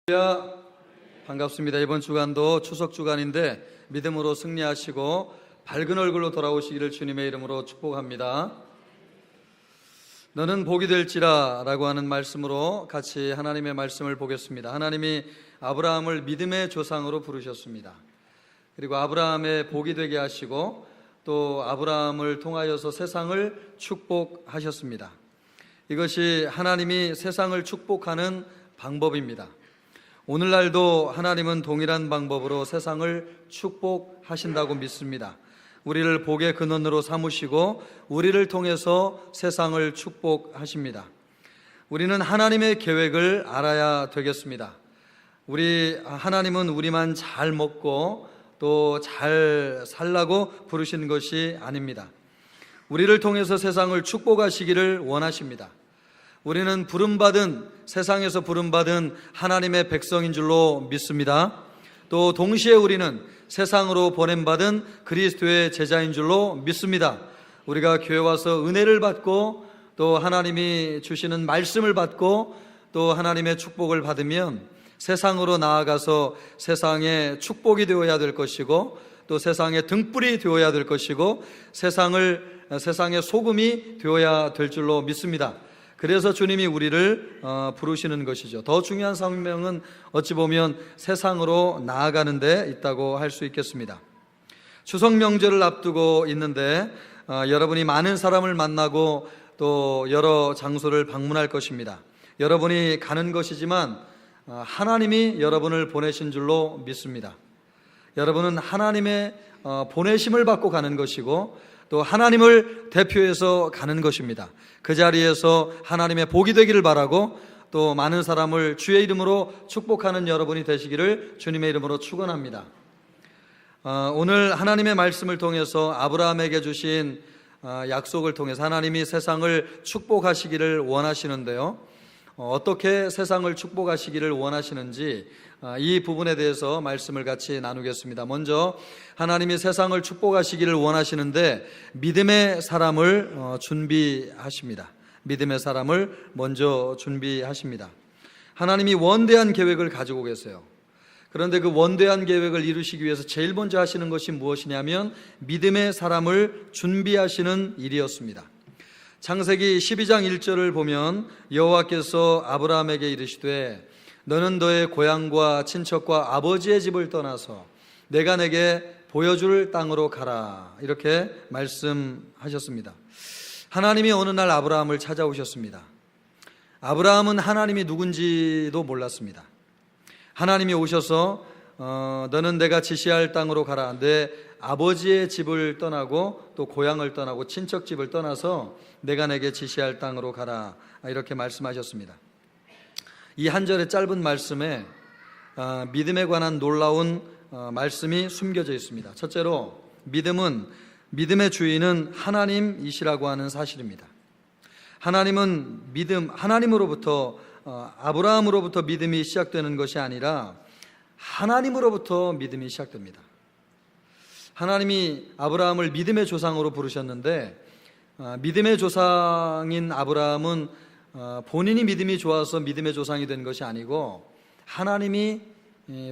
할렐루야. 반갑습니다. 이번 주간도 추석 주간인데 믿음으로 승리하시고 밝은 얼굴로 돌아오시기를 주님의 이름으로 축복합니다. 너는 복이 될지라 라고 하는 말씀으로 같이 하나님의 말씀을 보겠습니다. 하나님이 아브라함을 믿음의 조상으로 부르셨습니다. 그리고 아브라함의 복이 되게 하시고 또 아브라함을 통하여서 세상을 축복하셨습니다. 이것이 하나님이 세상을 축복하는 방법입니다. 오늘날도 하나님은 동일한 방법으로 세상을 축복하신다고 믿습니다. 우리를 복의 근원으로 삼으시고 우리를 통해서 세상을 축복하십니다. 우리는 하나님의 계획을 알아야 되겠습니다. 하나님은 우리만 잘 먹고 또 잘 살라고 부르신 것이 아닙니다. 우리를 통해서 세상을 축복하시기를 원하십니다. 우리는 세상에서 부름받은 하나님의 백성인 줄로 믿습니다. 또 동시에 우리는 세상으로 보냄받은 그리스도의 제자인 줄로 믿습니다. 우리가 교회 와서 은혜를 받고 또 하나님이 주시는 말씀을 받고 또 하나님의 축복을 받으면 세상으로 나아가서 세상의 축복이 되어야 될 것이고 또 세상의 등불이 되어야 될 것이고 세상의 소금이 되어야 될 줄로 믿습니다. 그래서 주님이 우리를 부르시는 것이죠. 더 중요한 사명은 어찌 보면 세상으로 나아가는 데 있다고 할 수 있겠습니다. 추석 명절을 앞두고 있는데 여러분이 많은 사람을 만나고 또 여러 장소를 방문할 것입니다. 여러분이 가는 것이지만 하나님이 여러분을 보내신 줄로 믿습니다. 여러분은 하나님의 보내심을 받고 가는 것이고 또 하나님을 대표해서 가는 것입니다. 그 자리에서 하나님의 복이 되기를 바라고 또 많은 사람을 주의 이름으로 축복하는 여러분이 되시기를 주님의 이름으로 축원합니다. 오늘 하나님의 말씀을 통해서 아브라함에게 주신 약속을 통해서 하나님이 세상을 축복하시기를 원하시는데요. 어떻게 세상을 축복하시기를 원하시는지 이 부분에 대해서 말씀을 같이 나누겠습니다. 먼저 하나님이 세상을 축복하시기를 원하시는데 믿음의 사람을 준비하십니다. 믿음의 사람을 먼저 준비하십니다. 하나님이 원대한 계획을 가지고 계세요. 그런데 그 원대한 계획을 이루시기 위해서 제일 먼저 하시는 것이 무엇이냐면 믿음의 사람을 준비하시는 일이었습니다. 창세기 12장 1절을 보면 여호와께서 아브라함에게 이르시되 너는 너의 고향과 친척과 아버지의 집을 떠나서 내가 내게 보여줄 땅으로 가라 이렇게 말씀하셨습니다. 하나님이 어느 날 아브라함을 찾아오셨습니다. 아브라함은 하나님이 누군지도 몰랐습니다. 하나님이 오셔서 너는 내가 지시할 땅으로 가라. 내 아버지의 집을 떠나고 또 고향을 떠나고 친척 집을 떠나서 내가 내게 지시할 땅으로 가라 이렇게 말씀하셨습니다. 이 한 절의 짧은 말씀에 믿음에 관한 놀라운 말씀이 숨겨져 있습니다. 첫째로 믿음의 주인은 하나님이시라고 하는 사실입니다. 하나님으로부터 아브라함으로부터 믿음이 시작되는 것이 아니라 하나님으로부터 믿음이 시작됩니다. 하나님이 아브라함을 믿음의 조상으로 부르셨는데 믿음의 조상인 아브라함은 본인이 믿음이 좋아서 믿음의 조상이 된 것이 아니고 하나님이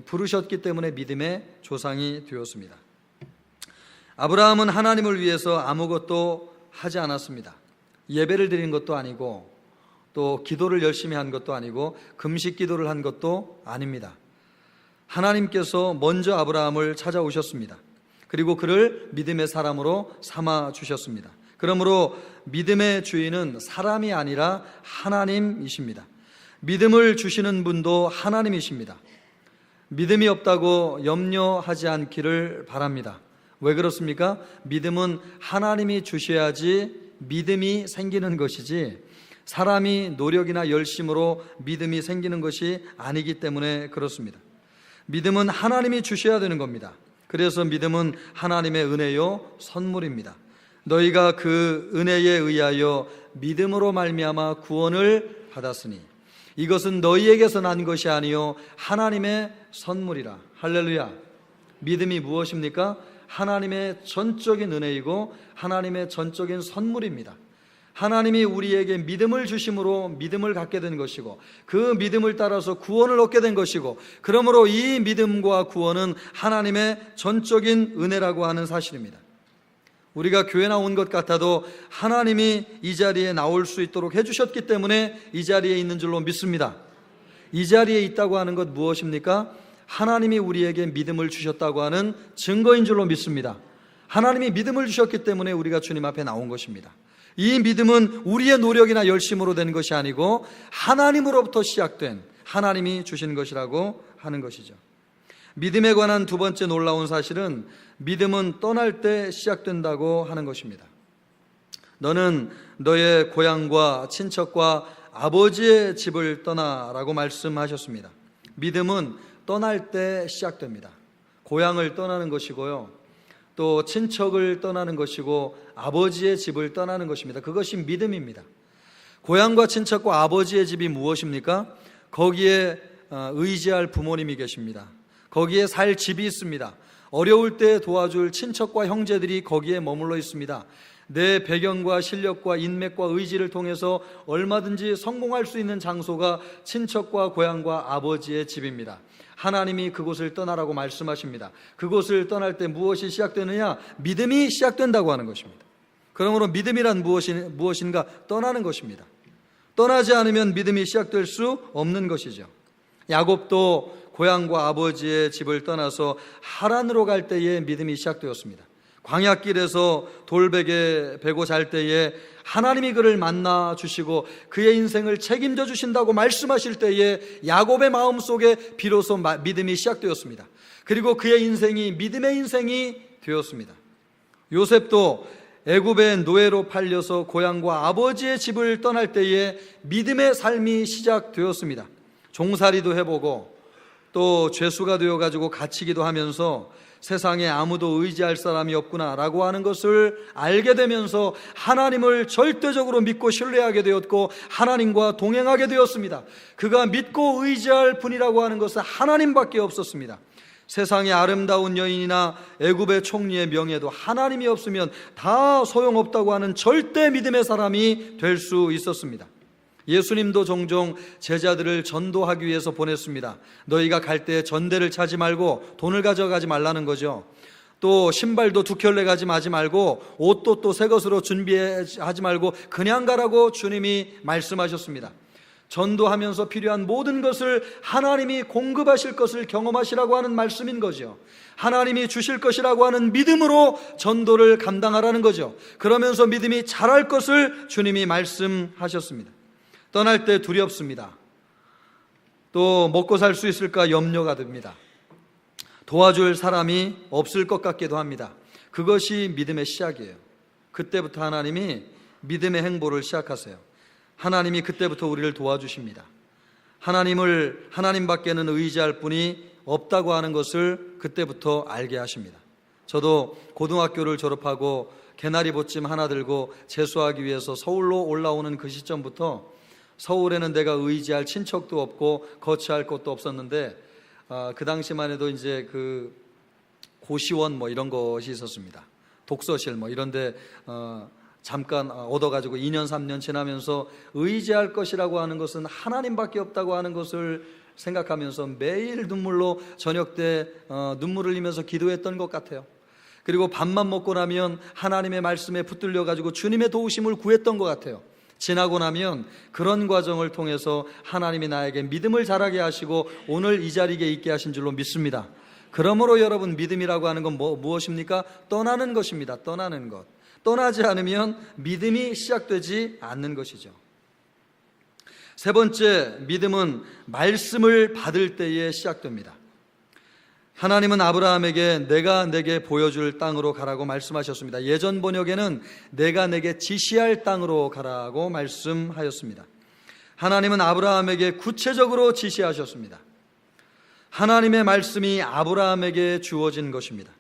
부르셨기 때문에 믿음의 조상이 되었습니다. 아브라함은 하나님을 위해서 아무것도 하지 않았습니다. 예배를 드린 것도 아니고 또 기도를 열심히 한 것도 아니고 금식 기도를 한 것도 아닙니다. 하나님께서 먼저 아브라함을 찾아오셨습니다. 그리고 그를 믿음의 사람으로 삼아 주셨습니다. 그러므로 믿음의 주인은 사람이 아니라 하나님이십니다. 믿음을 주시는 분도 하나님이십니다. 믿음이 없다고 염려하지 않기를 바랍니다. 왜 그렇습니까? 믿음은 하나님이 주셔야지 믿음이 생기는 것이지 사람이 노력이나 열심으로 믿음이 생기는 것이 아니기 때문에 그렇습니다. 믿음은 하나님이 주셔야 되는 겁니다. 그래서 믿음은 하나님의 은혜요 선물입니다. 너희가 그 은혜에 의하여 믿음으로 말미암아 구원을 받았으니 이것은 너희에게서 난 것이 아니요 하나님의 선물이라. 할렐루야. 믿음이 무엇입니까? 하나님의 전적인 은혜이고 하나님의 전적인 선물입니다. 하나님이 우리에게 믿음을 주심으로 믿음을 갖게 된 것이고, 그 믿음을 따라서 구원을 얻게 된 것이고, 그러므로 이 믿음과 구원은 하나님의 전적인 은혜라고 하는 사실입니다. 우리가 교회 나온 것 같아도 하나님이 이 자리에 나올 수 있도록 해주셨기 때문에 이 자리에 있는 줄로 믿습니다. 이 자리에 있다고 하는 것 무엇입니까? 하나님이 우리에게 믿음을 주셨다고 하는 증거인 줄로 믿습니다. 하나님이 믿음을 주셨기 때문에 우리가 주님 앞에 나온 것입니다. 이 믿음은 우리의 노력이나 열심으로 된 것이 아니고 하나님으로부터 시작된, 하나님이 주신 것이라고 하는 것이죠. 믿음에 관한 두 번째 놀라운 사실은 믿음은 떠날 때 시작된다고 하는 것입니다. 너는 너의 고향과 친척과 아버지의 집을 떠나라고 말씀하셨습니다. 믿음은 떠날 때 시작됩니다. 고향을 떠나는 것이고요, 또 친척을 떠나는 것이고 아버지의 집을 떠나는 것입니다. 그것이 믿음입니다. 고향과 친척과 아버지의 집이 무엇입니까? 거기에 의지할 부모님이 계십니다. 거기에 살 집이 있습니다. 어려울 때 도와줄 친척과 형제들이 거기에 머물러 있습니다. 내 배경과 실력과 인맥과 의지를 통해서 얼마든지 성공할 수 있는 장소가 친척과 고향과 아버지의 집입니다. 하나님이 그곳을 떠나라고 말씀하십니다. 그곳을 떠날 때 무엇이 시작되느냐? 믿음이 시작된다고 하는 것입니다. 그러므로 믿음이란 무엇인가? 떠나는 것입니다. 떠나지 않으면 믿음이 시작될 수 없는 것이죠. 야곱도 고향과 아버지의 집을 떠나서 하란으로 갈 때에 믿음이 시작되었습니다. 광야길에서 돌베개 베고 잘 때에 하나님이 그를 만나 주시고 그의 인생을 책임져 주신다고 말씀하실 때에 야곱의 마음속에 비로소 믿음이 시작되었습니다. 그리고 그의 인생이 믿음의 인생이 되었습니다. 요셉도 애굽의 노예로 팔려서 고향과 아버지의 집을 떠날 때에 믿음의 삶이 시작되었습니다. 종살이도 해보고 또 죄수가 되어가지고 갇히기도 하면서 세상에 아무도 의지할 사람이 없구나라고 하는 것을 알게 되면서 하나님을 절대적으로 믿고 신뢰하게 되었고 하나님과 동행하게 되었습니다. 그가 믿고 의지할 분이라고 하는 것은 하나님밖에 없었습니다. 세상의 아름다운 여인이나 애굽의 총리의 명예도 하나님이 없으면 다 소용없다고 하는 절대 믿음의 사람이 될 수 있었습니다. 예수님도 종종 제자들을 전도하기 위해서 보냈습니다. 너희가 갈 때 전대를 차지 말고 돈을 가져가지 말라는 거죠. 또 신발도 두 켤레 가지 말고 옷도 또 새 것으로 준비하지 말고 그냥 가라고 주님이 말씀하셨습니다. 전도하면서 필요한 모든 것을 하나님이 공급하실 것을 경험하시라고 하는 말씀인 거죠. 하나님이 주실 것이라고 하는 믿음으로 전도를 감당하라는 거죠. 그러면서 믿음이 자랄 것을 주님이 말씀하셨습니다. 떠날 때 두렵습니다. 또 먹고 살 수 있을까 염려가 듭니다. 도와줄 사람이 없을 것 같기도 합니다. 그것이 믿음의 시작이에요. 그때부터 하나님이 믿음의 행보를 시작하세요. 하나님이 그때부터 우리를 도와주십니다. 하나님밖에는 의지할 분이 없다고 하는 것을 그때부터 알게 하십니다. 저도 고등학교를 졸업하고 개나리 보찜 하나 들고 재수하기 위해서 서울로 올라오는 그 시점부터 서울에는 내가 의지할 친척도 없고 거처할 곳도 없었는데 그 당시만 해도 이제 그 고시원 뭐 이런 것이 있었습니다. 독서실 뭐 이런데 잠깐 얻어가지고 2년 3년 지나면서 의지할 것이라고 하는 것은 하나님밖에 없다고 하는 것을 생각하면서 매일 눈물로 저녁 때 눈물을 흘리면서 기도했던 것 같아요. 그리고 밥만 먹고 나면 하나님의 말씀에 붙들려 가지고 주님의 도우심을 구했던 것 같아요. 지나고 나면 그런 과정을 통해서 하나님이 나에게 믿음을 자라게 하시고 오늘 이 자리에 있게 하신 줄로 믿습니다. 그러므로 여러분, 믿음이라고 하는 건 무엇입니까? 떠나는 것입니다. 떠나는 것. 떠나지 않으면 믿음이 시작되지 않는 것이죠. 세 번째, 믿음은 말씀을 받을 때에 시작됩니다. 하나님은 아브라함에게 내가 내게 보여줄 땅으로 가라고 말씀하셨습니다. 예전 번역에는 내가 내게 지시할 땅으로 가라고 말씀하였습니다. 하나님은 아브라함에게 구체적으로 지시하셨습니다. 하나님의 말씀이 아브라함에게 주어진 것입니다.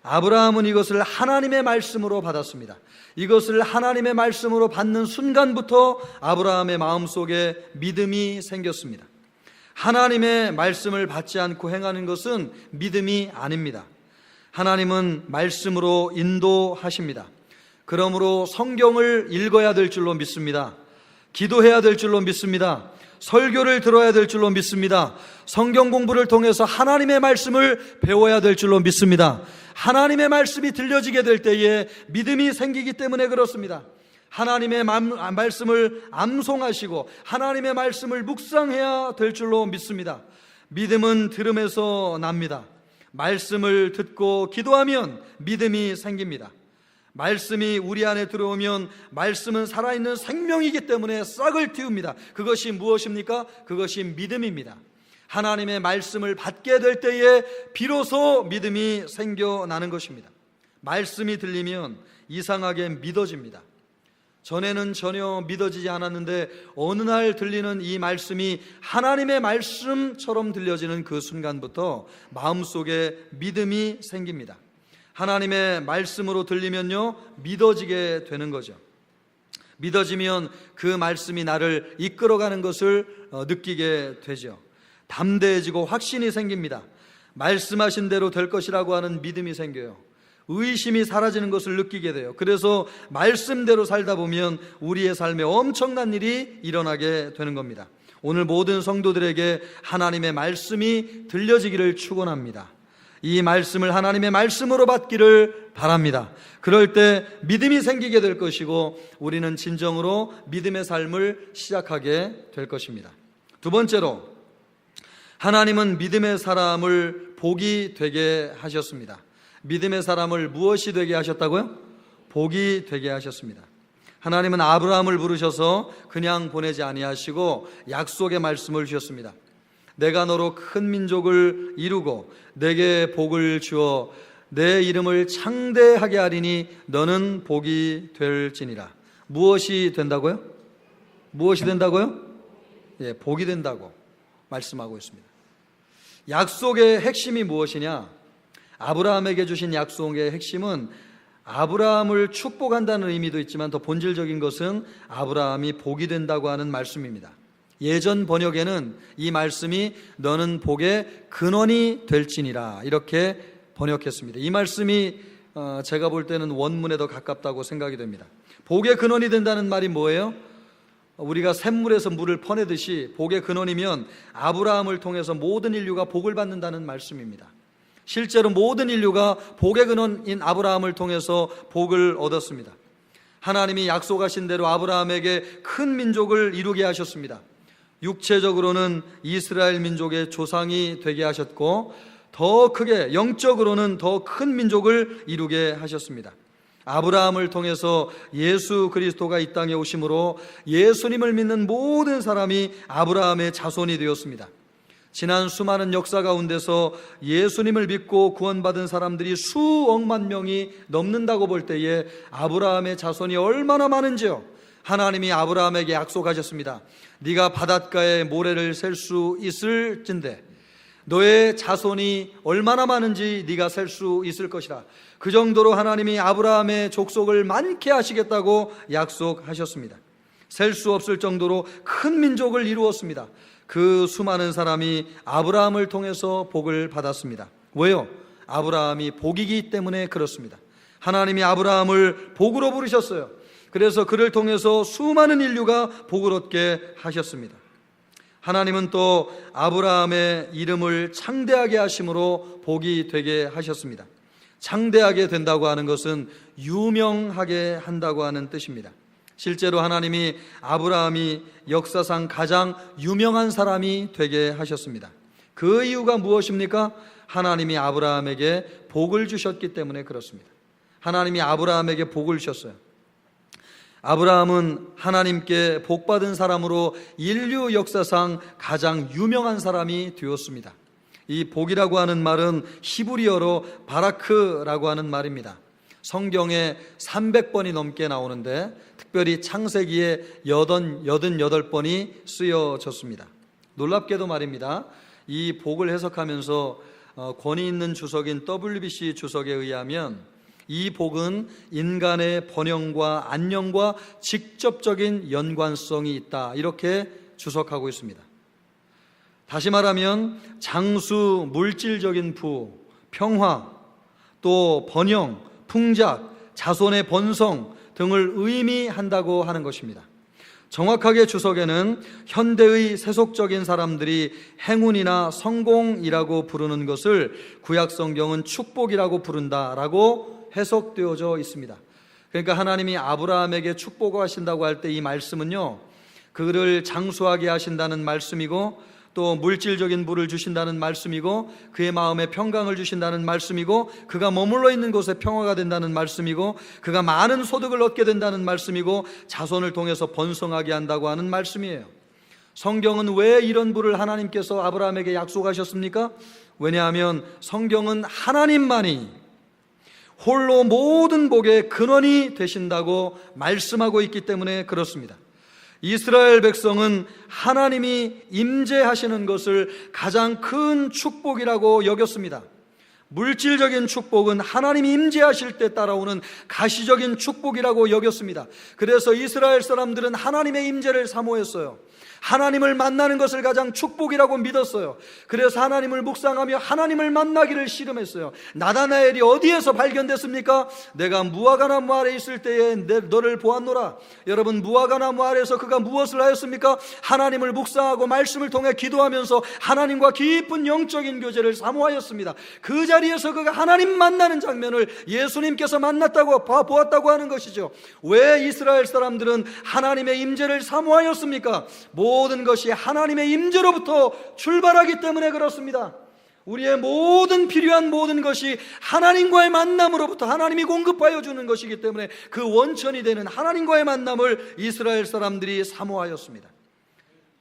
아브라함은 이것을 하나님의 말씀으로 받았습니다. 이것을 하나님의 말씀으로 받는 순간부터 아브라함의 마음속에 믿음이 생겼습니다. 하나님의 말씀을 받지 않고 행하는 것은 믿음이 아닙니다. 하나님은 말씀으로 인도하십니다. 그러므로 성경을 읽어야 될 줄로 믿습니다. 기도해야 될 줄로 믿습니다. 설교를 들어야 될 줄로 믿습니다. 성경 공부를 통해서 하나님의 말씀을 배워야 될 줄로 믿습니다. 하나님의 말씀이 들려지게 될 때에 믿음이 생기기 때문에 그렇습니다. 하나님의 말씀을 암송하시고 하나님의 말씀을 묵상해야 될 줄로 믿습니다. 믿음은 들음에서 납니다. 말씀을 듣고 기도하면 믿음이 생깁니다. 말씀이 우리 안에 들어오면 말씀은 살아있는 생명이기 때문에 싹을 틔웁니다. 그것이 무엇입니까? 그것이 믿음입니다. 하나님의 말씀을 받게 될 때에 비로소 믿음이 생겨나는 것입니다. 말씀이 들리면 이상하게 믿어집니다. 전에는 전혀 믿어지지 않았는데 어느 날 들리는 이 말씀이 하나님의 말씀처럼 들려지는 그 순간부터 마음속에 믿음이 생깁니다. 하나님의 말씀으로 들리면요, 믿어지게 되는 거죠. 믿어지면 그 말씀이 나를 이끌어가는 것을 느끼게 되죠. 담대해지고 확신이 생깁니다. 말씀하신 대로 될 것이라고 하는 믿음이 생겨요. 의심이 사라지는 것을 느끼게 돼요. 그래서 말씀대로 살다 보면 우리의 삶에 엄청난 일이 일어나게 되는 겁니다. 오늘 모든 성도들에게 하나님의 말씀이 들려지기를 축원합니다. 이 말씀을 하나님의 말씀으로 받기를 바랍니다. 그럴 때 믿음이 생기게 될 것이고 우리는 진정으로 믿음의 삶을 시작하게 될 것입니다. 두 번째로, 하나님은 믿음의 사람을 복이 되게 하셨습니다. 믿음의 사람을 무엇이 되게 하셨다고요? 복이 되게 하셨습니다. 하나님은 아브라함을 부르셔서 그냥 보내지 아니하시고 약속의 말씀을 주셨습니다. 내가 너로 큰 민족을 이루고 내게 복을 주어 내 이름을 창대하게 하리니 너는 복이 될지니라. 무엇이 된다고요? 무엇이 된다고요? 예, 복이 된다고 말씀하고 있습니다. 약속의 핵심이 무엇이냐? 아브라함에게 주신 약속의 핵심은 아브라함을 축복한다는 의미도 있지만 더 본질적인 것은 아브라함이 복이 된다고 하는 말씀입니다. 예전 번역에는 이 말씀이 너는 복의 근원이 될지니라 이렇게 번역했습니다. 이 말씀이 제가 볼 때는 원문에 더 가깝다고 생각이 됩니다. 복의 근원이 된다는 말이 뭐예요? 우리가 샘물에서 물을 퍼내듯이 복의 근원이면 아브라함을 통해서 모든 인류가 복을 받는다는 말씀입니다. 실제로 모든 인류가 복의 근원인 아브라함을 통해서 복을 얻었습니다. 하나님이 약속하신 대로 아브라함에게 큰 민족을 이루게 하셨습니다. 육체적으로는 이스라엘 민족의 조상이 되게 하셨고 더 크게 영적으로는 더 큰 민족을 이루게 하셨습니다. 아브라함을 통해서 예수 그리스도가 이 땅에 오심으로 예수님을 믿는 모든 사람이 아브라함의 자손이 되었습니다. 지난 수많은 역사 가운데서 예수님을 믿고 구원받은 사람들이 수억만 명이 넘는다고 볼 때에 아브라함의 자손이 얼마나 많은지요. 하나님이 아브라함에게 약속하셨습니다. 네가 바닷가에 모래를 셀 수 있을진데 너의 자손이 얼마나 많은지 네가 셀 수 있을 것이라. 그 정도로 하나님이 아브라함의 족속을 많게 하시겠다고 약속하셨습니다. 셀 수 없을 정도로 큰 민족을 이루었습니다. 그 수많은 사람이 아브라함을 통해서 복을 받았습니다. 왜요? 아브라함이 복이기 때문에 그렇습니다. 하나님이 아브라함을 복으로 부르셨어요. 그래서 그를 통해서 수많은 인류가 복을 얻게 하셨습니다. 하나님은 또 아브라함의 이름을 창대하게 하심으로 복이 되게 하셨습니다. 창대하게 된다고 하는 것은 유명하게 한다고 하는 뜻입니다. 실제로 하나님이 아브라함이 역사상 가장 유명한 사람이 되게 하셨습니다. 그 이유가 무엇입니까? 하나님이 아브라함에게 복을 주셨기 때문에 그렇습니다. 하나님이 아브라함에게 복을 주셨어요. 아브라함은 하나님께 복받은 사람으로 인류 역사상 가장 유명한 사람이 되었습니다. 이 복이라고 하는 말은 히브리어로 바라크라고 하는 말입니다. 성경에 300번이 넘게 나오는데 특별히 창세기에 88번이 쓰여졌습니다. 놀랍게도 말입니다. 이 복을 해석하면서 권위 있는 주석인 WBC 주석에 의하면 이 복은 인간의 번영과 안녕과 직접적인 연관성이 있다 이렇게 주석하고 있습니다. 다시 말하면 장수, 물질적인 부, 평화, 또 번영, 풍작, 자손의 번성, 등을 의미한다고 하는 것입니다. 정확하게 주석에는 현대의 세속적인 사람들이 행운이나 성공이라고 부르는 것을 구약 성경은 축복이라고 부른다라고 해석되어져 있습니다. 그러니까 하나님이 아브라함에게 축복을 하신다고 할 때 이 말씀은요, 그를 장수하게 하신다는 말씀이고, 또 물질적인 부를 주신다는 말씀이고, 그의 마음에 평강을 주신다는 말씀이고, 그가 머물러 있는 곳에 평화가 된다는 말씀이고, 그가 많은 소득을 얻게 된다는 말씀이고, 자손을 통해서 번성하게 한다고 하는 말씀이에요. 성경은 왜 이런 부를 하나님께서 아브라함에게 약속하셨습니까? 왜냐하면 성경은 하나님만이 홀로 모든 복의 근원이 되신다고 말씀하고 있기 때문에 그렇습니다. 이스라엘 백성은 하나님이 임재하시는 것을 가장 큰 축복이라고 여겼습니다. 물질적인 축복은 하나님이 임재하실 때 따라오는 가시적인 축복이라고 여겼습니다. 그래서 이스라엘 사람들은 하나님의 임재를 사모했어요. 하나님을 만나는 것을 가장 축복이라고 믿었어요. 그래서 하나님을 묵상하며 하나님을 만나기를 씨름했어요. 나다나엘이 어디에서 발견됐습니까? 내가 무화과나무 아래 있을 때에 너를 보았노라. 여러분, 무화과나무 아래에서 그가 무엇을 하였습니까? 하나님을 묵상하고 말씀을 통해 기도하면서 하나님과 깊은 영적인 교제를 사모하였습니다. 그 자리에서 그가 하나님 만나는 장면을 예수님께서 만났다고 보았다고 하는 것이죠. 왜 이스라엘 사람들은 하나님의 임재를 사모하였습니까? 모든 것이 하나님의 임재로부터 출발하기 때문에 그렇습니다. 우리의 모든 필요한 모든 것이 하나님과의 만남으로부터 하나님이 공급하여 주는 것이기 때문에 그 원천이 되는 하나님과의 만남을 이스라엘 사람들이 사모하였습니다.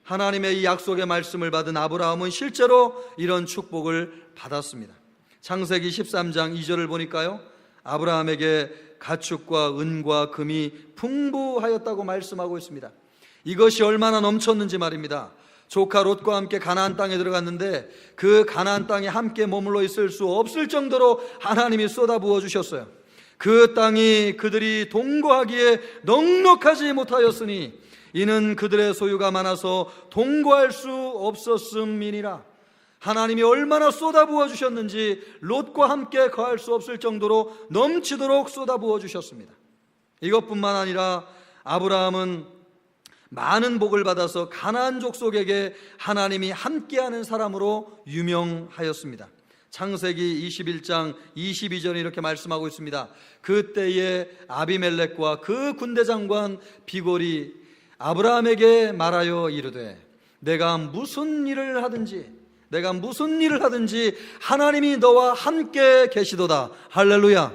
하나님의 이 약속의 말씀을 받은 아브라함은 실제로 이런 축복을 받았습니다. 창세기 13장 2절을 보니까요, 아브라함에게 가축과 은과 금이 풍부하였다고 말씀하고 있습니다. 이것이 얼마나 넘쳤는지 말입니다. 조카 롯과 함께 가나안 땅에 들어갔는데 그 가나안 땅에 함께 머물러 있을 수 없을 정도로 하나님이 쏟아부어 주셨어요. 그 땅이 그들이 동거하기에 넉넉하지 못하였으니 이는 그들의 소유가 많아서 동거할 수 없었음이니라. 하나님이 얼마나 쏟아부어 주셨는지 롯과 함께 거할 수 없을 정도로 넘치도록 쏟아부어 주셨습니다. 이것뿐만 아니라 아브라함은 많은 복을 받아서 가나안 족속에게 하나님이 함께하는 사람으로 유명하였습니다. 창세기 21장 22절에 이렇게 말씀하고 있습니다. 그때에 아비멜렉과 그 군대장관 비골이 아브라함에게 말하여 이르되 내가 무슨 일을 하든지 하나님이 너와 함께 계시도다. 할렐루야.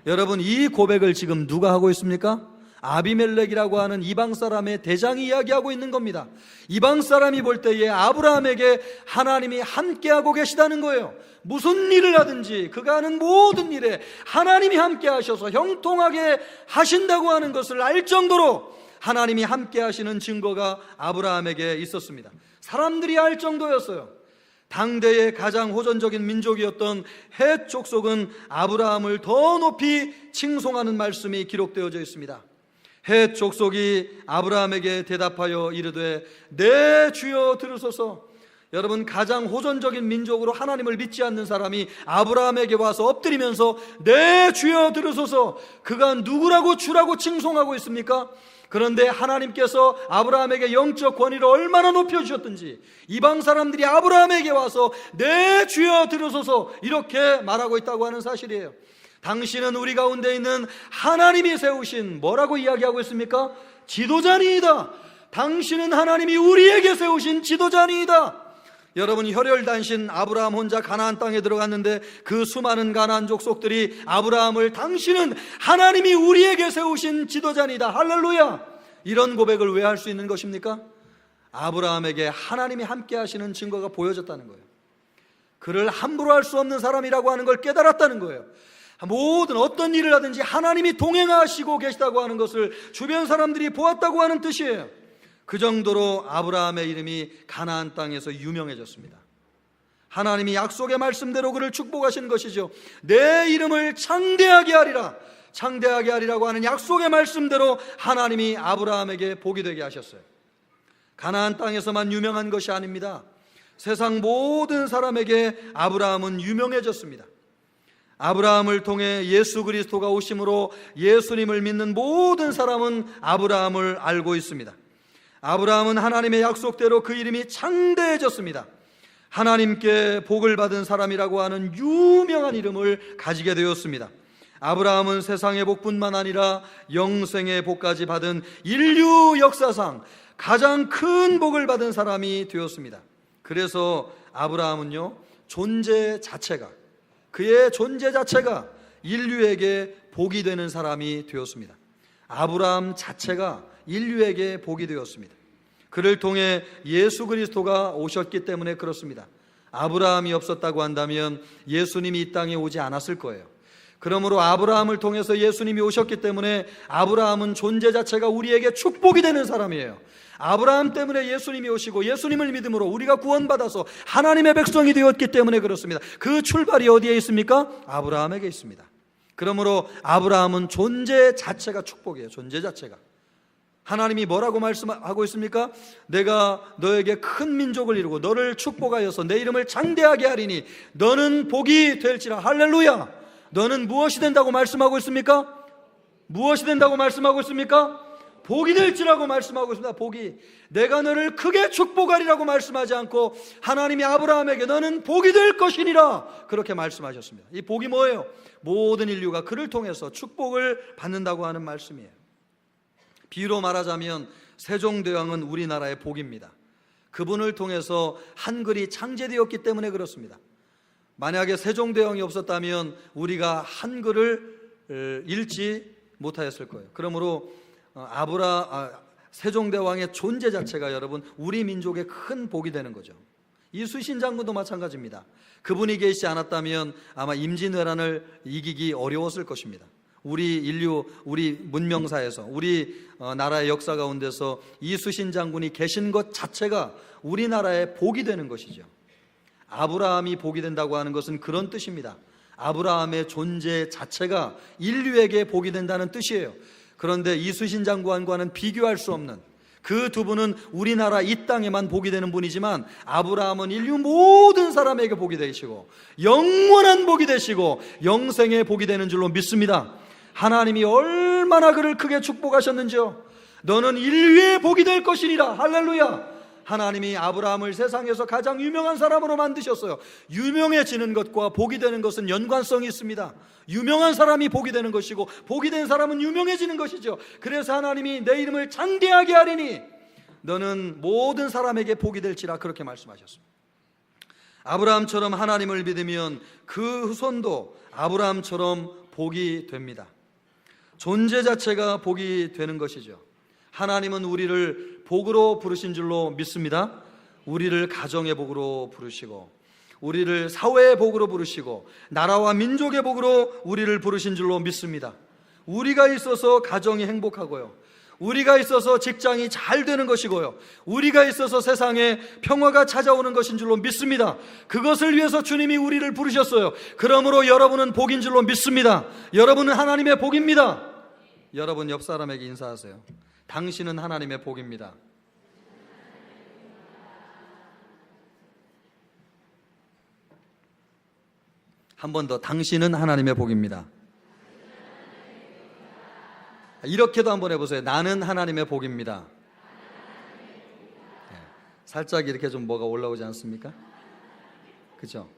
여러분, 이 고백을 지금 누가 하고 있습니까? 아비멜렉이라고 하는 이방 사람의 대장이 이야기하고 있는 겁니다. 이방 사람이 볼 때에 아브라함에게 하나님이 함께하고 계시다는 거예요. 무슨 일을 하든지 그가 하는 모든 일에 하나님이 함께 하셔서 형통하게 하신다고 하는 것을 알 정도로 하나님이 함께 하시는 증거가 아브라함에게 있었습니다. 사람들이 알 정도였어요. 당대의 가장 호전적인 민족이었던 헷 족속은 아브라함을 더 높이 칭송하는 말씀이 기록되어져 있습니다. 헷 족속이 아브라함에게 대답하여 이르되 내 주여 들으소서. 여러분, 가장 호전적인 민족으로 하나님을 믿지 않는 사람이 아브라함에게 와서 엎드리면서 내 주여 들으소서. 그가 누구라고 주라고 칭송하고 있습니까? 그런데 하나님께서 아브라함에게 영적 권위를 얼마나 높여주셨든지 이방 사람들이 아브라함에게 와서 내 주여 들으소서 이렇게 말하고 있다고 하는 사실이에요. 당신은 우리 가운데 있는 하나님이 세우신 뭐라고 이야기하고 있습니까? 지도자니이다. 당신은 하나님이 우리에게 세우신 지도자니이다. 여러분, 혈혈단신 아브라함 혼자 가나안 땅에 들어갔는데 그 수많은 가나안 족속들이 아브라함을 당신은 하나님이 우리에게 세우신 지도자니다. 할렐루야. 이런 고백을 왜 할 수 있는 것입니까? 아브라함에게 하나님이 함께 하시는 증거가 보여졌다는 거예요. 그를 함부로 할 수 없는 사람이라고 하는 걸 깨달았다는 거예요. 모든 어떤 일을 하든지 하나님이 동행하시고 계시다고 하는 것을 주변 사람들이 보았다고 하는 뜻이에요. 그 정도로 아브라함의 이름이 가나안 땅에서 유명해졌습니다. 하나님이 약속의 말씀대로 그를 축복하신 것이죠. 내 이름을 창대하게 하리라. 창대하게 하리라고 하는 약속의 말씀대로 하나님이 아브라함에게 복이 되게 하셨어요. 가나안 땅에서만 유명한 것이 아닙니다. 세상 모든 사람에게 아브라함은 유명해졌습니다. 아브라함을 통해 예수 그리스도가 오심으로 예수님을 믿는 모든 사람은 아브라함을 알고 있습니다. 아브라함은 하나님의 약속대로 그 이름이 창대해졌습니다. 하나님께 복을 받은 사람이라고 하는 유명한 이름을 가지게 되었습니다. 아브라함은 세상의 복뿐만 아니라 영생의 복까지 받은 인류 역사상 가장 큰 복을 받은 사람이 되었습니다. 그래서 아브라함은요, 그의 존재 자체가 인류에게 복이 되는 사람이 되었습니다. 아브라함 자체가 인류에게 복이 되었습니다. 그를 통해 예수 그리스도가 오셨기 때문에 그렇습니다. 아브라함이 없었다고 한다면 예수님이 이 땅에 오지 않았을 거예요. 그러므로 아브라함을 통해서 예수님이 오셨기 때문에 아브라함은 존재 자체가 우리에게 축복이 되는 사람이에요. 아브라함 때문에 예수님이 오시고 예수님을 믿음으로 우리가 구원받아서 하나님의 백성이 되었기 때문에 그렇습니다. 그 출발이 어디에 있습니까? 아브라함에게 있습니다. 그러므로 아브라함은 존재 자체가 축복이에요. 존재 자체가. 하나님이 뭐라고 말씀하고 있습니까? 내가 너에게 큰 민족을 이루고 너를 축복하여서 내 이름을 장대하게 하리니 너는 복이 될지라. 할렐루야. 너는 무엇이 된다고 말씀하고 있습니까? 무엇이 된다고 말씀하고 있습니까? 복이 될지라고 말씀하고 있습니다. 복이. 내가 너를 크게 축복하리라고 말씀하지 않고 하나님이 아브라함에게 너는 복이 될 것이니라 그렇게 말씀하셨습니다. 이 복이 뭐예요? 모든 인류가 그를 통해서 축복을 받는다고 하는 말씀이에요. 비유로 말하자면 세종대왕은 우리나라의 복입니다. 그분을 통해서 한글이 창제되었기 때문에 그렇습니다. 만약에 세종대왕이 없었다면 우리가 한글을 읽지 못하였을 거예요. 그러므로 세종대왕의 존재 자체가 여러분 우리 민족의 큰 복이 되는 거죠. 이순신 장군도 마찬가지입니다. 그분이 계시지 않았다면 아마 임진왜란을 이기기 어려웠을 것입니다. 우리 인류, 우리 문명사에서, 우리 나라의 역사 가운데서 이순신 장군이 계신 것 자체가 우리나라의 복이 되는 것이죠. 아브라함이 복이 된다고 하는 것은 그런 뜻입니다. 아브라함의 존재 자체가 인류에게 복이 된다는 뜻이에요. 그런데 이순신 장군과는 비교할 수 없는 그 두 분은 우리나라 이 땅에만 복이 되는 분이지만 아브라함은 인류 모든 사람에게 복이 되시고 영원한 복이 되시고 영생의 복이 되는 줄로 믿습니다. 하나님이 얼마나 그를 크게 축복하셨는지요. 너는 인류의 복이 될 것이니라. 할렐루야. 하나님이 아브라함을 세상에서 가장 유명한 사람으로 만드셨어요. 유명해지는 것과 복이 되는 것은 연관성이 있습니다. 유명한 사람이 복이 되는 것이고 복이 된 사람은 유명해지는 것이죠. 그래서 하나님이 내 이름을 장대하게 하리니 너는 모든 사람에게 복이 될지라 그렇게 말씀하셨습니다. 아브라함처럼 하나님을 믿으면 그 후손도 아브라함처럼 복이 됩니다. 존재 자체가 복이 되는 것이죠. 하나님은 우리를 복으로 부르신 줄로 믿습니다. 우리를 가정의 복으로 부르시고 우리를 사회의 복으로 부르시고 나라와 민족의 복으로 우리를 부르신 줄로 믿습니다. 우리가 있어서 가정이 행복하고요, 우리가 있어서 직장이 잘 되는 것이고요, 우리가 있어서 세상에 평화가 찾아오는 것인 줄로 믿습니다. 그것을 위해서 주님이 우리를 부르셨어요. 그러므로 여러분은 복인 줄로 믿습니다. 여러분은 하나님의 복입니다. 여러분 옆 사람에게 인사하세요. 당신은 하나님의 복입니다. 한 번 더, 당신은 하나님의 복입니다. 이렇게도 한번 해보세요. 나는 하나님의 복입니다. 네. 살짝 이렇게 좀 뭐가 올라오지 않습니까? 그죠?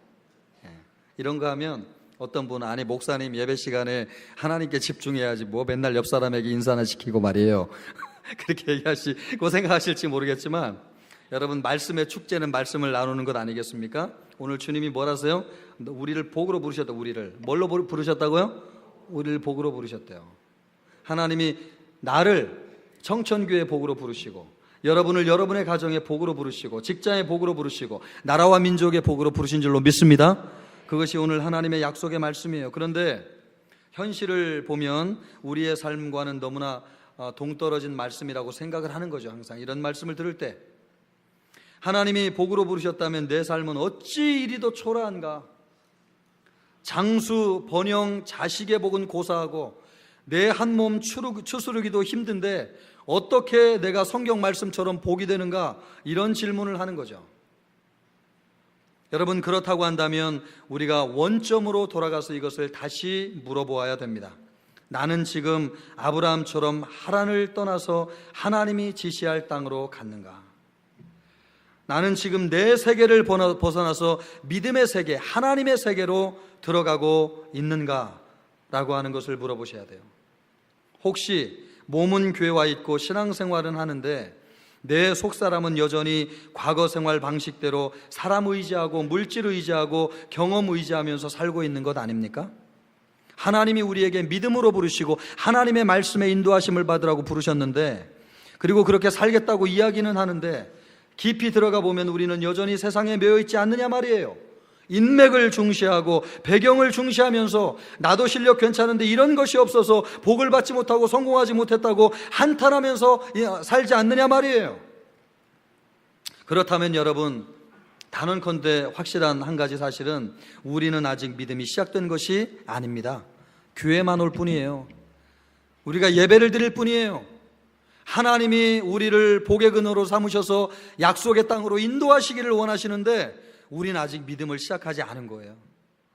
네. 이런 거 하면 어떤 분은 아니 목사님 예배 시간에 하나님께 집중해야지 뭐 맨날 옆 사람에게 인사나 시키고 말이에요. 그렇게 얘기하시고 생각하실지 모르겠지만 여러분, 말씀의 축제는 말씀을 나누는 것 아니겠습니까? 오늘 주님이 뭐라세요? 우리를 복으로 부르셨다. 우리를 뭘로 부르셨다고요? 우리를 복으로 부르셨대요. 하나님이 나를 청천교회 복으로 부르시고 여러분을 여러분의 가정의 복으로 부르시고 직장의 복으로 부르시고 나라와 민족의 복으로 부르신 줄로 믿습니다. 그것이 오늘 하나님의 약속의 말씀이에요. 그런데 현실을 보면 우리의 삶과는 너무나 동떨어진 말씀이라고 생각을 하는 거죠. 항상 이런 말씀을 들을 때 하나님이 복으로 부르셨다면 내 삶은 어찌 이리도 초라한가. 장수, 번영, 자식의 복은 고사하고 내 한 몸 추스르기도 힘든데 어떻게 내가 성경 말씀처럼 복이 되는가, 이런 질문을 하는 거죠. 여러분, 그렇다고 한다면 우리가 원점으로 돌아가서 이것을 다시 물어보아야 됩니다. 나는 지금 아브라함처럼 하란을 떠나서 하나님이 지시할 땅으로 갔는가? 나는 지금 내 세계를 벗어나서 믿음의 세계, 하나님의 세계로 들어가고 있는가? 라고 하는 것을 물어보셔야 돼요. 혹시 몸은 교회에 와 있고 신앙생활은 하는데 내 속사람은 여전히 과거 생활 방식대로 사람 의지하고 물질 의지하고 경험 의지하면서 살고 있는 것 아닙니까? 하나님이 우리에게 믿음으로 부르시고 하나님의 말씀에 인도하심을 받으라고 부르셨는데, 그리고 그렇게 살겠다고 이야기는 하는데 깊이 들어가 보면 우리는 여전히 세상에 매여 있지 않느냐 말이에요. 인맥을 중시하고 배경을 중시하면서 나도 실력 괜찮은데 이런 것이 없어서 복을 받지 못하고 성공하지 못했다고 한탄하면서 살지 않느냐 말이에요. 그렇다면 여러분, 단언컨대 확실한 한 가지 사실은 우리는 아직 믿음이 시작된 것이 아닙니다. 교회만 올 뿐이에요. 우리가 예배를 드릴 뿐이에요. 하나님이 우리를 복의 근원으로 삼으셔서 약속의 땅으로 인도하시기를 원하시는데 우리는 아직 믿음을 시작하지 않은 거예요.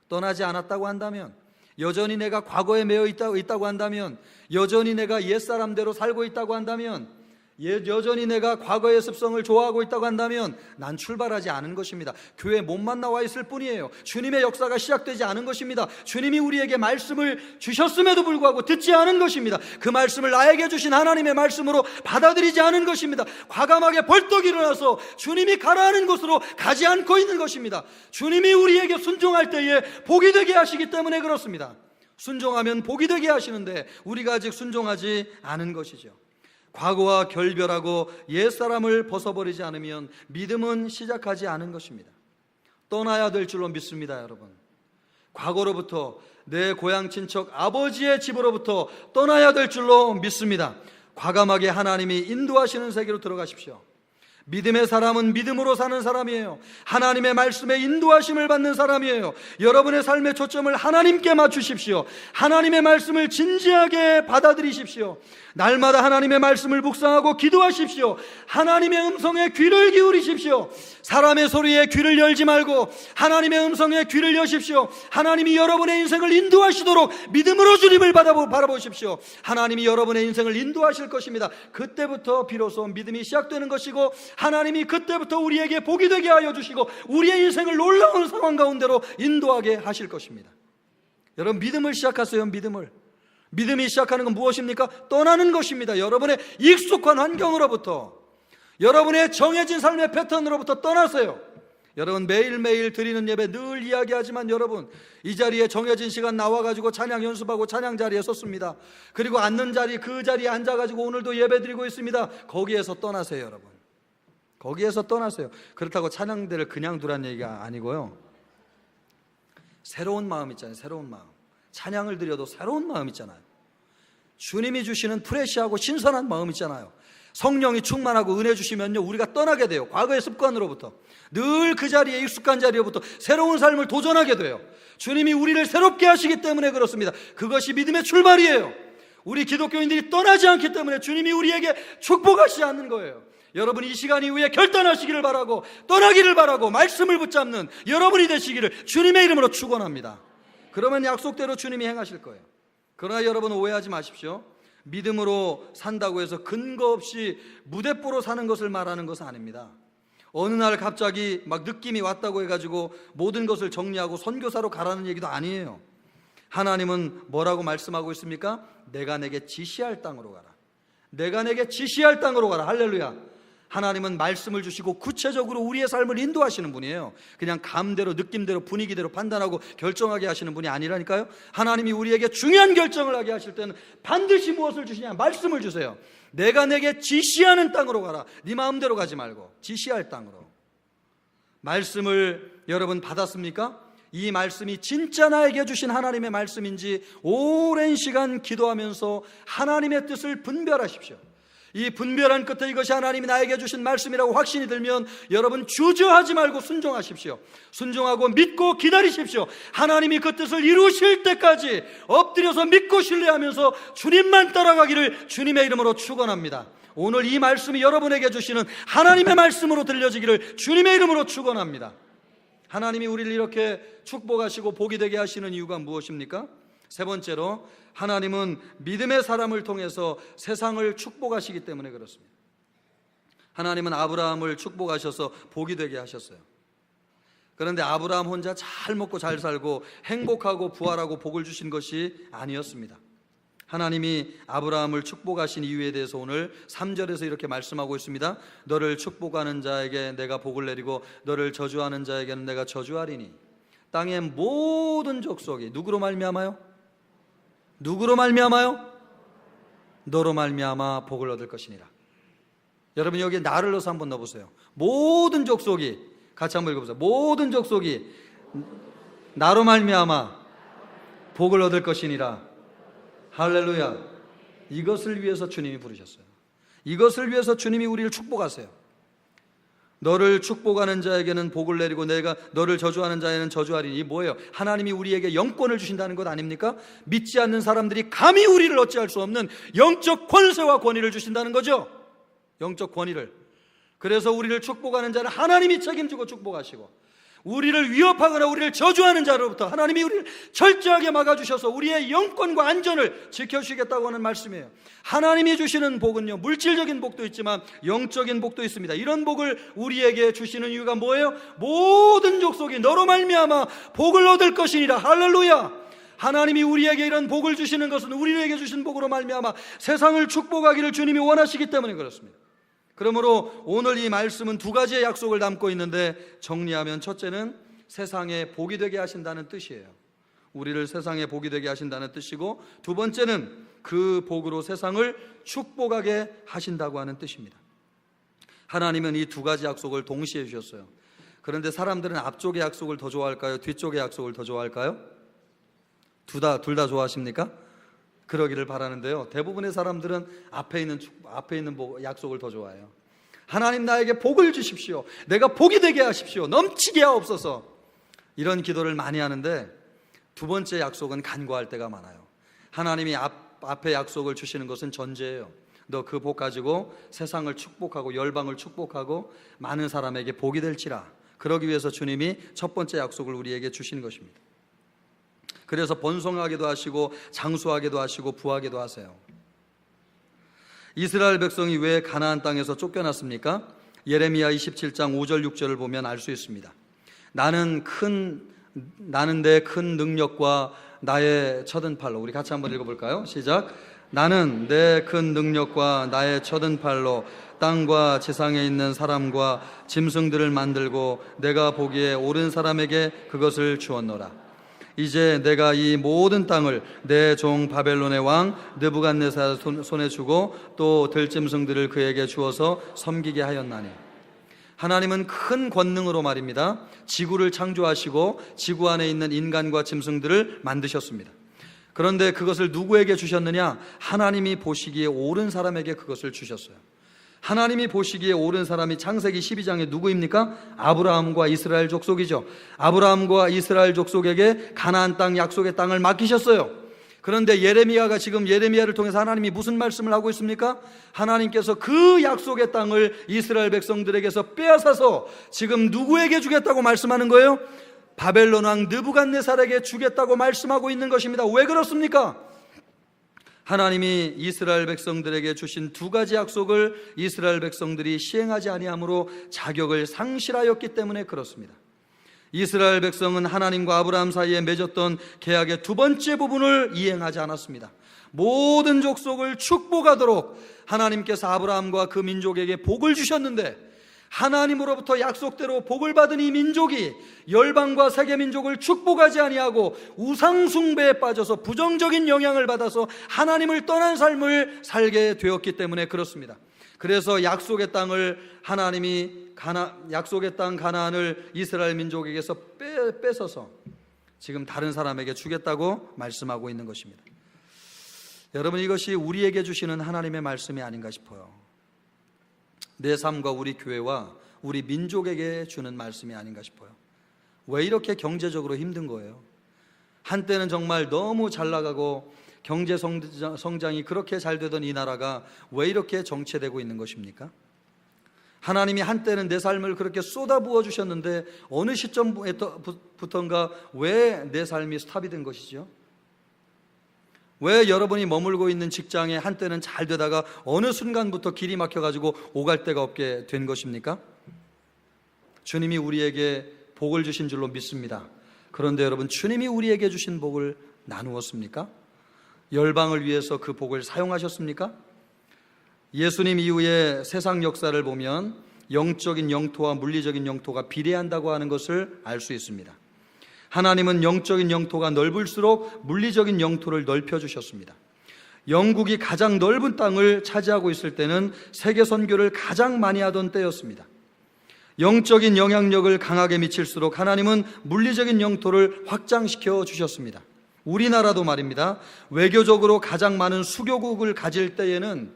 떠나지 않았다고 한다면, 여전히 내가 과거에 매여 있다고 한다면, 여전히 내가 옛사람대로 살고 있다고 한다면, 여전히 내가 과거의 습성을 좋아하고 있다고 한다면 난 출발하지 않은 것입니다. 교회에 몸만 나와 있을 뿐이에요. 주님의 역사가 시작되지 않은 것입니다. 주님이 우리에게 말씀을 주셨음에도 불구하고 듣지 않은 것입니다. 그 말씀을 나에게 주신 하나님의 말씀으로 받아들이지 않은 것입니다. 과감하게 벌떡 일어나서 주님이 가라하는 곳으로 가지 않고 있는 것입니다. 주님이 우리에게 순종할 때에 복이 되게 하시기 때문에 그렇습니다. 순종하면 복이 되게 하시는데 우리가 아직 순종하지 않은 것이죠. 과거와 결별하고 옛사람을 벗어버리지 않으면 믿음은 시작하지 않은 것입니다. 떠나야 될 줄로 믿습니다, 여러분. 과거로부터, 내 고향 친척 아버지의 집으로부터 떠나야 될 줄로 믿습니다. 과감하게 하나님이 인도하시는 세계로 들어가십시오. 믿음의 사람은 믿음으로 사는 사람이에요. 하나님의 말씀에 인도하심을 받는 사람이에요. 여러분의 삶의 초점을 하나님께 맞추십시오. 하나님의 말씀을 진지하게 받아들이십시오. 날마다 하나님의 말씀을 묵상하고 기도하십시오. 하나님의 음성에 귀를 기울이십시오. 사람의 소리에 귀를 열지 말고 하나님의 음성에 귀를 여십시오. 하나님이 여러분의 인생을 인도하시도록 믿음으로 주님을 바라보십시오. 하나님이 여러분의 인생을 인도하실 것입니다. 그때부터 비로소 믿음이 시작되는 것이고, 하나님이 그때부터 우리에게 복이 되게 하여 주시고 우리의 인생을 놀라운 상황 가운데로 인도하게 하실 것입니다. 여러분, 믿음을 시작하세요. 믿음이 시작하는 건 무엇입니까? 떠나는 것입니다. 여러분의 익숙한 환경으로부터, 여러분의 정해진 삶의 패턴으로부터 떠나세요. 여러분, 매일매일 드리는 예배 늘 이야기하지만 여러분, 이 자리에 정해진 시간 나와가지고 찬양 연습하고 찬양 자리에 섰습니다. 그리고 앉는 자리, 그 자리에 앉아가지고 오늘도 예배 드리고 있습니다. 거기에서 떠나세요, 여러분. 거기에서 떠나세요. 그렇다고 찬양대를 그냥 두란 얘기가 아니고요. 새로운 마음 있잖아요. 새로운 마음. 찬양을 드려도 새로운 마음 있잖아요. 주님이 주시는 프레시하고 신선한 마음 있잖아요. 성령이 충만하고 은혜 주시면요, 우리가 떠나게 돼요. 과거의 습관으로부터 늘 그 자리에, 익숙한 자리로부터 새로운 삶을 도전하게 돼요. 주님이 우리를 새롭게 하시기 때문에 그렇습니다. 그것이 믿음의 출발이에요. 우리 기독교인들이 떠나지 않기 때문에 주님이 우리에게 축복하시지 않는 거예요. 여러분, 이 시간 이후에 결단하시기를 바라고, 떠나기를 바라고, 말씀을 붙잡는 여러분이 되시기를 주님의 이름으로 축원합니다. 그러면 약속대로 주님이 행하실 거예요. 그러나 여러분, 오해하지 마십시오. 믿음으로 산다고 해서 근거 없이 무대뽀로 사는 것을 말하는 것은 아닙니다. 어느 날 갑자기 막 느낌이 왔다고 해가지고 모든 것을 정리하고 선교사로 가라는 얘기도 아니에요. 하나님은 뭐라고 말씀하고 있습니까? 내가 내게 지시할 땅으로 가라. 내가 내게 지시할 땅으로 가라. 할렐루야. 하나님은 말씀을 주시고 구체적으로 우리의 삶을 인도하시는 분이에요. 그냥 감대로, 느낌대로, 분위기대로 판단하고 결정하게 하시는 분이 아니라니까요. 하나님이 우리에게 중요한 결정을 하게 하실 때는 반드시 무엇을 주시냐? 말씀을 주세요. 내가 내게 지시하는 땅으로 가라. 네 마음대로 가지 말고 지시할 땅으로. 말씀을 여러분 받았습니까? 이 말씀이 진짜 나에게 주신 하나님의 말씀인지 오랜 시간 기도하면서 하나님의 뜻을 분별하십시오. 이 분별한 끝에 이것이 하나님이 나에게 주신 말씀이라고 확신이 들면 여러분, 주저하지 말고 순종하십시오. 순종하고 믿고 기다리십시오. 하나님이 그 뜻을 이루실 때까지 엎드려서 믿고 신뢰하면서 주님만 따라가기를 주님의 이름으로 축원합니다. 오늘 이 말씀이 여러분에게 주시는 하나님의 말씀으로 들려지기를 주님의 이름으로 축원합니다. 하나님이 우리를 이렇게 축복하시고 복이 되게 하시는 이유가 무엇입니까? 세 번째로, 하나님은 믿음의 사람을 통해서 세상을 축복하시기 때문에 그렇습니다. 하나님은 아브라함을 축복하셔서 복이 되게 하셨어요. 그런데 아브라함 혼자 잘 먹고 잘 살고 행복하고 부활하고 복을 주신 것이 아니었습니다. 하나님이 아브라함을 축복하신 이유에 대해서 오늘 3절에서 이렇게 말씀하고 있습니다. 너를 축복하는 자에게 내가 복을 내리고 너를 저주하는 자에게는 내가 저주하리니 땅의 모든 족속이 누구로 말미암아요? 누구로 말미암아요? 너로 말미암아 복을 얻을 것이니라. 여러분 여기 나를 넣어서 한번 넣어보세요. 모든 족속이, 같이 한번 읽어보세요. 모든 족속이 나로 말미암아 복을 얻을 것이니라. 할렐루야. 이것을 위해서 주님이 부르셨어요. 이것을 위해서 주님이 우리를 축복하세요. 너를 축복하는 자에게는 복을 내리고 내가 너를 저주하는 자에는 저주하리니. 이 뭐예요? 하나님이 우리에게 영권을 주신다는 것 아닙니까? 믿지 않는 사람들이 감히 우리를 어찌할 수 없는 영적 권세와 권위를 주신다는 거죠. 영적 권위를. 그래서 우리를 축복하는 자를 하나님이 책임지고 축복하시고, 우리를 위협하거나 우리를 저주하는 자로부터 하나님이 우리를 철저하게 막아주셔서 우리의 영권과 안전을 지켜주시겠다고 하는 말씀이에요. 하나님이 주시는 복은요, 물질적인 복도 있지만 영적인 복도 있습니다. 이런 복을 우리에게 주시는 이유가 뭐예요? 모든 족속이 너로 말미암아 복을 얻을 것이니라. 할렐루야. 하나님이 우리에게 이런 복을 주시는 것은 우리에게 주신 복으로 말미암아 세상을 축복하기를 주님이 원하시기 때문에 그렇습니다. 그러므로 오늘 이 말씀은 두 가지의 약속을 담고 있는데, 정리하면 첫째는 세상에 복이 되게 하신다는 뜻이에요. 우리를 세상에 복이 되게 하신다는 뜻이고, 두 번째는 그 복으로 세상을 축복하게 하신다고 하는 뜻입니다. 하나님은 이 두 가지 약속을 동시에 주셨어요. 그런데 사람들은 앞쪽의 약속을 더 좋아할까요? 뒤쪽의 약속을 더 좋아할까요? 둘 다 좋아하십니까? 그러기를 바라는데요, 대부분의 사람들은 앞에 있는 약속을 더 좋아해요. 하나님 나에게 복을 주십시오. 내가 복이 되게 하십시오. 넘치게 하옵소서. 이런 기도를 많이 하는데 두 번째 약속은 간과할 때가 많아요. 하나님이 앞에 약속을 주시는 것은 전제예요. 너 그 복 가지고 세상을 축복하고 열방을 축복하고 많은 사람에게 복이 될지라. 그러기 위해서 주님이 첫 번째 약속을 우리에게 주신 것입니다. 그래서 번성하게도 하시고 장수하게도 하시고 부하게도 하세요. 이스라엘 백성이 왜 가나안 땅에서 쫓겨났습니까? 예레미야 27장 5절 6절을 보면 알 수 있습니다. 나는 내 큰 능력과 나의 쳐든 팔로, 우리 같이 한번 읽어볼까요? 시작. 나는 내 큰 능력과 나의 쳐든 팔로 땅과 지상에 있는 사람과 짐승들을 만들고 내가 보기에 옳은 사람에게 그것을 주었노라. 이제 내가 이 모든 땅을 내 종 바벨론의 왕 느부갓네살 손에 주고 또 들짐승들을 그에게 주어서 섬기게 하였나니. 하나님은 큰 권능으로 말입니다, 지구를 창조하시고 지구 안에 있는 인간과 짐승들을 만드셨습니다. 그런데 그것을 누구에게 주셨느냐? 하나님이 보시기에 옳은 사람에게 그것을 주셨어요. 하나님이 보시기에 옳은 사람이 창세기 12장에 누구입니까? 아브라함과 이스라엘 족속이죠. 아브라함과 이스라엘 족속에게 가나안 땅, 약속의 땅을 맡기셨어요. 그런데 예레미야가 지금 예레미야를 통해서 하나님이 무슨 말씀을 하고 있습니까? 하나님께서 그 약속의 땅을 이스라엘 백성들에게서 빼앗아서 지금 누구에게 주겠다고 말씀하는 거예요? 바벨론 왕 느부갓네살에게 주겠다고 말씀하고 있는 것입니다. 왜 그렇습니까? 하나님이 이스라엘 백성들에게 주신 두 가지 약속을 이스라엘 백성들이 시행하지 아니함으로 자격을 상실하였기 때문에 그렇습니다. 이스라엘 백성은 하나님과 아브라함 사이에 맺었던 계약의 두 번째 부분을 이행하지 않았습니다. 모든 족속을 축복하도록 하나님께서 아브라함과 그 민족에게 복을 주셨는데, 하나님으로부터 약속대로 복을 받은 이 민족이 열방과 세계 민족을 축복하지 아니하고 우상 숭배에 빠져서 부정적인 영향을 받아서 하나님을 떠난 삶을 살게 되었기 때문에 그렇습니다. 그래서 약속의 땅을 하나님이 약속의 땅 가나안을 이스라엘 민족에게서 뺏어서 지금 다른 사람에게 주겠다고 말씀하고 있는 것입니다. 여러분, 이것이 우리에게 주시는 하나님의 말씀이 아닌가 싶어요. 내 삶과 우리 교회와 우리 민족에게 주는 말씀이 아닌가 싶어요. 왜 이렇게 경제적으로 힘든 거예요? 한때는 정말 너무 잘 나가고 경제 성장이 그렇게 잘 되던 이 나라가 왜 이렇게 정체되고 있는 것입니까? 하나님이 한때는 내 삶을 그렇게 쏟아부어 주셨는데 어느 시점부터인가 왜 내 삶이 스탑이 된 것이죠? 왜 여러분이 머물고 있는 직장에 한때는 잘 되다가 어느 순간부터 길이 막혀가지고 오갈 데가 없게 된 것입니까? 주님이 우리에게 복을 주신 줄로 믿습니다. 그런데 여러분, 주님이 우리에게 주신 복을 나누었습니까? 열방을 위해서 그 복을 사용하셨습니까? 예수님 이후에 세상 역사를 보면 영적인 영토와 물리적인 영토가 비례한다고 하는 것을 알 수 있습니다. 하나님은 영적인 영토가 넓을수록 물리적인 영토를 넓혀주셨습니다. 영국이 가장 넓은 땅을 차지하고 있을 때는 세계 선교를 가장 많이 하던 때였습니다. 영적인 영향력을 강하게 미칠수록 하나님은 물리적인 영토를 확장시켜 주셨습니다. 우리나라도 말입니다. 외교적으로 가장 많은 수교국을 가질 때에는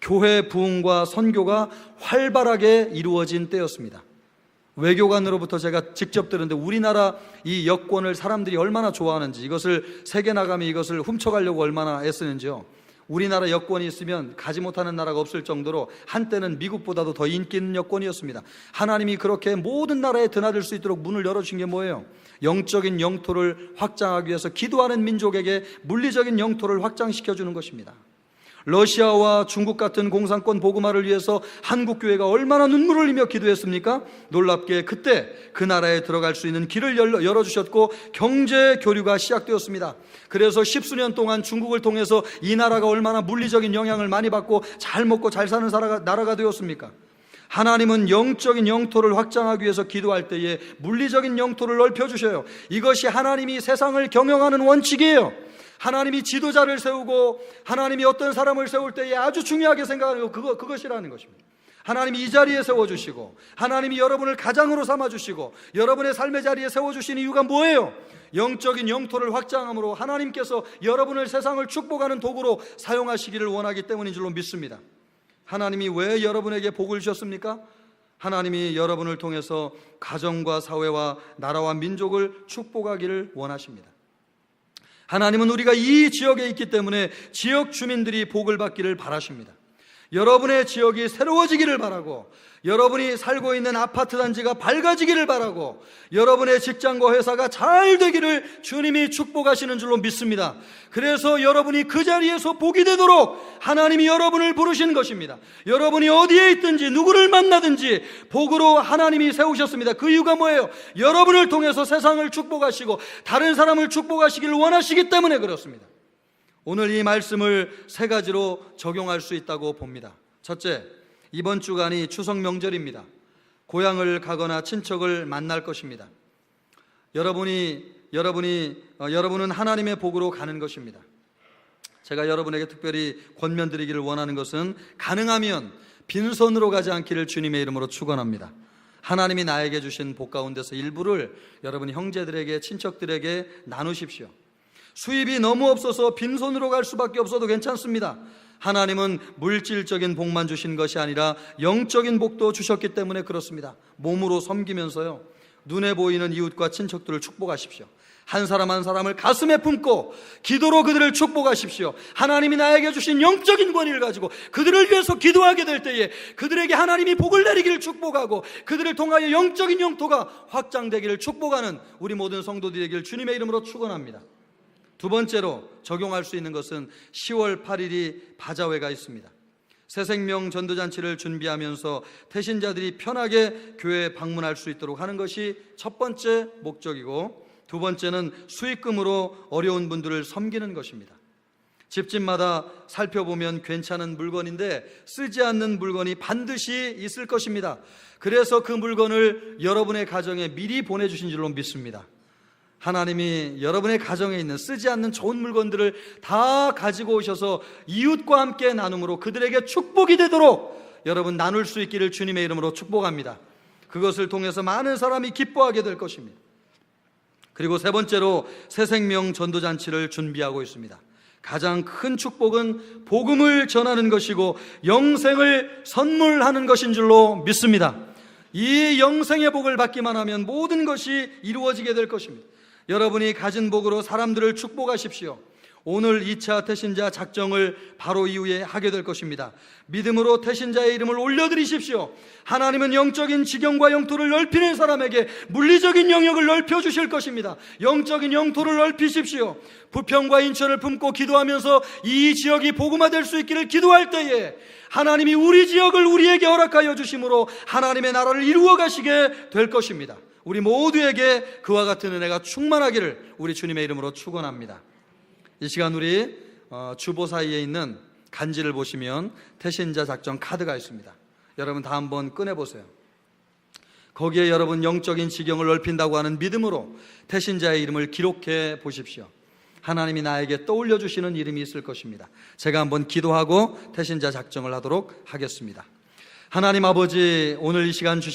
교회 부흥과 선교가 활발하게 이루어진 때였습니다. 외교관으로부터 제가 직접 들었는데 우리나라 이 여권을 사람들이 얼마나 좋아하는지, 이것을 세계 나가면 이것을 훔쳐가려고 얼마나 애쓰는지요. 우리나라 여권이 있으면 가지 못하는 나라가 없을 정도로 한때는 미국보다도 더 인기 있는 여권이었습니다. 하나님이 그렇게 모든 나라에 드나들 수 있도록 문을 열어주신 게 뭐예요? 영적인 영토를 확장하기 위해서 기도하는 민족에게 물리적인 영토를 확장시켜주는 것입니다. 러시아와 중국 같은 공산권 복음화를 위해서 한국교회가 얼마나 눈물을 흘리며 기도했습니까? 놀랍게 그때 그 나라에 들어갈 수 있는 길을 열어주셨고 경제 교류가 시작되었습니다. 그래서 십수년 동안 중국을 통해서 이 나라가 얼마나 물리적인 영향을 많이 받고 잘 먹고 잘 사는 나라가 되었습니까? 하나님은 영적인 영토를 확장하기 위해서 기도할 때에 물리적인 영토를 넓혀주셔요. 이것이 하나님이 세상을 경영하는 원칙이에요. 하나님이 지도자를 세우고 하나님이 어떤 사람을 세울 때에 아주 중요하게 생각하는 그것이라는 것입니다. 하나님이 이 자리에 세워주시고 하나님이 여러분을 가장으로 삼아주시고 여러분의 삶의 자리에 세워주신 이유가 뭐예요? 영적인 영토를 확장함으로 하나님께서 여러분을 세상을 축복하는 도구로 사용하시기를 원하기 때문인 줄로 믿습니다. 하나님이 왜 여러분에게 복을 주셨습니까? 하나님이 여러분을 통해서 가정과 사회와 나라와 민족을 축복하기를 원하십니다. 하나님은 우리가 이 지역에 있기 때문에 지역 주민들이 복을 받기를 바라십니다. 여러분의 지역이 새로워지기를 바라고, 여러분이 살고 있는 아파트 단지가 밝아지기를 바라고, 여러분의 직장과 회사가 잘 되기를 주님이 축복하시는 줄로 믿습니다. 그래서 여러분이 그 자리에서 복이 되도록 하나님이 여러분을 부르신 것입니다. 여러분이 어디에 있든지 누구를 만나든지 복으로 하나님이 세우셨습니다. 그 이유가 뭐예요? 여러분을 통해서 세상을 축복하시고 다른 사람을 축복하시기를 원하시기 때문에 그렇습니다. 오늘 이 말씀을 세 가지로 적용할 수 있다고 봅니다. 첫째, 이번 주간이 추석 명절입니다. 고향을 가거나 친척을 만날 것입니다. 여러분은 하나님의 복으로 가는 것입니다. 제가 여러분에게 특별히 권면드리기를 원하는 것은 가능하면 빈손으로 가지 않기를 주님의 이름으로 축원합니다. 하나님이 나에게 주신 복 가운데서 일부를 여러분 형제들에게, 친척들에게 나누십시오. 수입이 너무 없어서 빈손으로 갈 수밖에 없어도 괜찮습니다. 하나님은 물질적인 복만 주신 것이 아니라 영적인 복도 주셨기 때문에 그렇습니다. 몸으로 섬기면서요, 눈에 보이는 이웃과 친척들을 축복하십시오. 한 사람 한 사람을 가슴에 품고 기도로 그들을 축복하십시오. 하나님이 나에게 주신 영적인 권위를 가지고 그들을 위해서 기도하게 될 때에 그들에게 하나님이 복을 내리기를 축복하고 그들을 통하여 영적인 영토가 확장되기를 축복하는 우리 모든 성도들이 되기를 주님의 이름으로 축원합니다. 두 번째로 적용할 수 있는 것은 10월 8일이 바자회가 있습니다. 새생명 전도잔치를 준비하면서 태신자들이 편하게 교회에 방문할 수 있도록 하는 것이 첫 번째 목적이고, 두 번째는 수익금으로 어려운 분들을 섬기는 것입니다. 집집마다 살펴보면 괜찮은 물건인데 쓰지 않는 물건이 반드시 있을 것입니다. 그래서 그 물건을 여러분의 가정에 미리 보내주신 줄로 믿습니다. 하나님이 여러분의 가정에 있는 쓰지 않는 좋은 물건들을 다 가지고 오셔서 이웃과 함께 나눔으로 그들에게 축복이 되도록 여러분 나눌 수 있기를 주님의 이름으로 축복합니다. 그것을 통해서 많은 사람이 기뻐하게 될 것입니다. 그리고 세 번째로 새생명 전도잔치를 준비하고 있습니다. 가장 큰 축복은 복음을 전하는 것이고 영생을 선물하는 것인 줄로 믿습니다. 이 영생의 복을 받기만 하면 모든 것이 이루어지게 될 것입니다. 여러분이 가진 복으로 사람들을 축복하십시오. 오늘 2차 태신자 작정을 바로 이후에 하게 될 것입니다. 믿음으로 태신자의 이름을 올려드리십시오. 하나님은 영적인 지경과 영토를 넓히는 사람에게 물리적인 영역을 넓혀주실 것입니다. 영적인 영토를 넓히십시오. 부평과 인천을 품고 기도하면서 이 지역이 복음화될 수 있기를 기도할 때에 하나님이 우리 지역을 우리에게 허락하여 주심으로 하나님의 나라를 이루어 가시게 될 것입니다. 우리 모두에게 그와 같은 은혜가 충만하기를 우리 주님의 이름으로 축원합니다. 이 시간 우리 주보 사이에 있는 간지를 보시면 태신자 작전 카드가 있습니다. 여러분 다 한번 꺼내보세요. 거기에 여러분 영적인 지경을 넓힌다고 하는 믿음으로 태신자의 이름을 기록해 보십시오. 하나님이 나에게 떠올려 주시는 이름이 있을 것입니다. 제가 한번 기도하고 태신자 작정을 하도록 하겠습니다. 하나님 아버지, 오늘 이 시간 주신